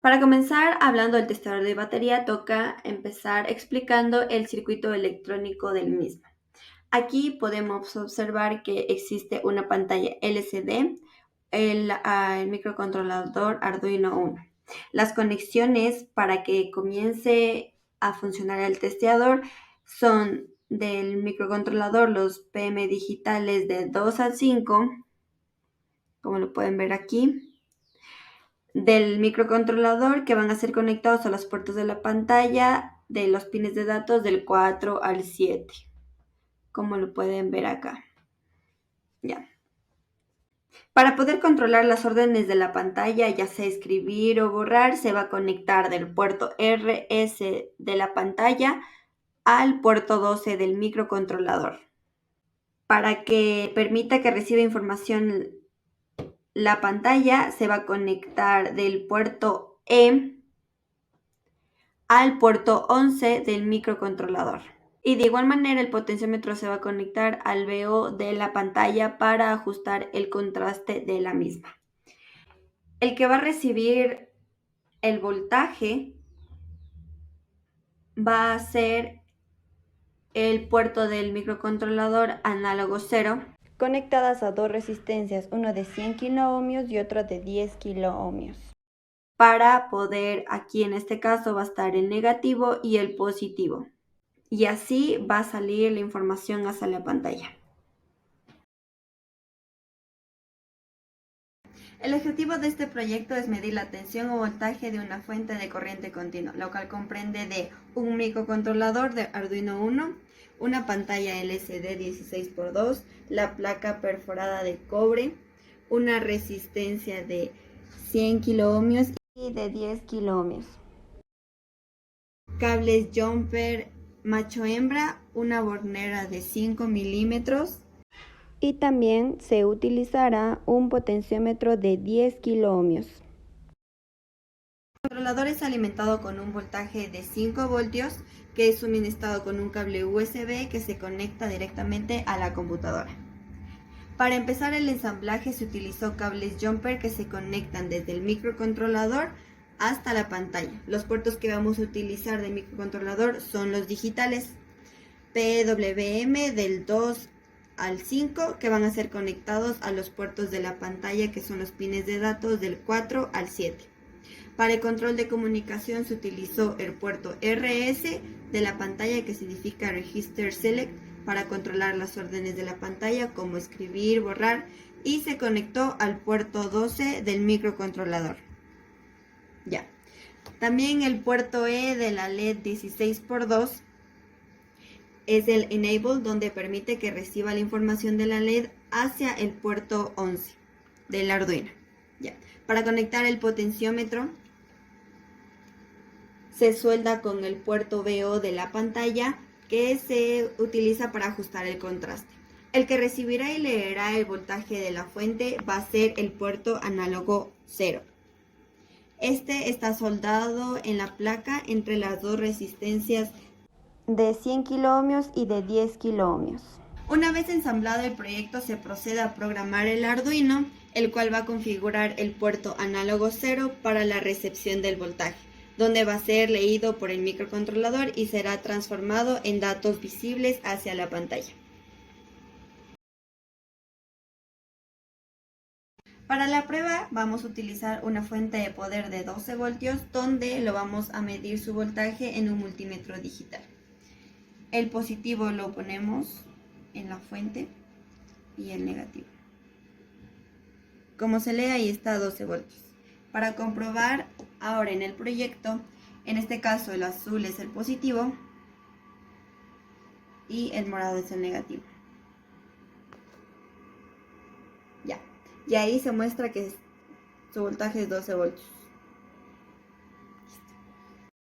Para comenzar hablando del testador de batería, toca empezar explicando el circuito electrónico del mismo. Aquí podemos observar que existe una pantalla LCD, el microcontrolador Arduino Uno. Las conexiones para que comience a funcionar el testeador son del microcontrolador los PM digitales de 2 al 5, como lo pueden ver aquí. Del microcontrolador que van a ser conectados a los puertos de la pantalla de los pines de datos del 4 al 7, como lo pueden ver acá. Ya. Para poder controlar las órdenes de la pantalla, ya sea escribir o borrar, se va a conectar del puerto RS de la pantalla al puerto 12 del microcontrolador. Para que permita que reciba información la pantalla, se va a conectar del puerto E al puerto 11 del microcontrolador. Y de igual manera el potenciómetro se va a conectar al VO de la pantalla para ajustar el contraste de la misma. El que va a recibir el voltaje va a ser el puerto del microcontrolador análogo 0, conectadas a dos resistencias, uno de 100 kiloohmios y otro de 10 kiloohmios. Para poder, aquí en este caso va a estar el negativo y el positivo. Y así va a salir la información hacia la pantalla. El objetivo de este proyecto es medir la tensión o voltaje de una fuente de corriente continua, lo cual comprende de un microcontrolador de Arduino Uno, una pantalla LCD 16x2, la placa perforada de cobre, una resistencia de 100 kiloohmios y de 10 kiloohmios, cables jumper macho-hembra, una bornera de 5 milímetros, y también se utilizará un potenciómetro de 10 kiloohmios. El controlador es alimentado con un voltaje de 5 voltios que es suministrado con un cable USB que se conecta directamente a la computadora. Para empezar el ensamblaje se utilizó cables jumper que se conectan desde el microcontrolador hasta la pantalla. Los puertos que vamos a utilizar del microcontrolador son los digitales PWM del 2 al 5 que van a ser conectados a los puertos de la pantalla que son los pines de datos del 4 al 7. Para el control de comunicación se utilizó el puerto RS de la pantalla que significa Register Select para controlar las órdenes de la pantalla como escribir, borrar y se conectó al puerto 12 del microcontrolador. Ya. También el puerto E de la LED 16x2 es el Enable, donde permite que reciba la información de la LED hacia el puerto 11 del Arduino. Ya. Para conectar el potenciómetro se suelda con el puerto VO de la pantalla que se utiliza para ajustar el contraste. El que recibirá y leerá el voltaje de la fuente va a ser el puerto análogo 0. Este está soldado en la placa entre las dos resistencias de 100 kiloohmios y de 10 kiloohmios. Una vez ensamblado el proyecto se procede a programar el Arduino, el cual va a configurar el puerto análogo 0 para la recepción del voltaje, donde va a ser leído por el microcontrolador y será transformado en datos visibles hacia la pantalla. Para la prueba vamos a utilizar una fuente de poder de 12 voltios donde lo vamos a medir su voltaje en un multímetro digital. El positivo lo ponemos en la fuente y el negativo. Como se lee ahí está 12 voltios. Para comprobar ahora en el proyecto, en este caso el azul es el positivo y el morado es el negativo. Ya. Y ahí se muestra que su voltaje es 12 voltios.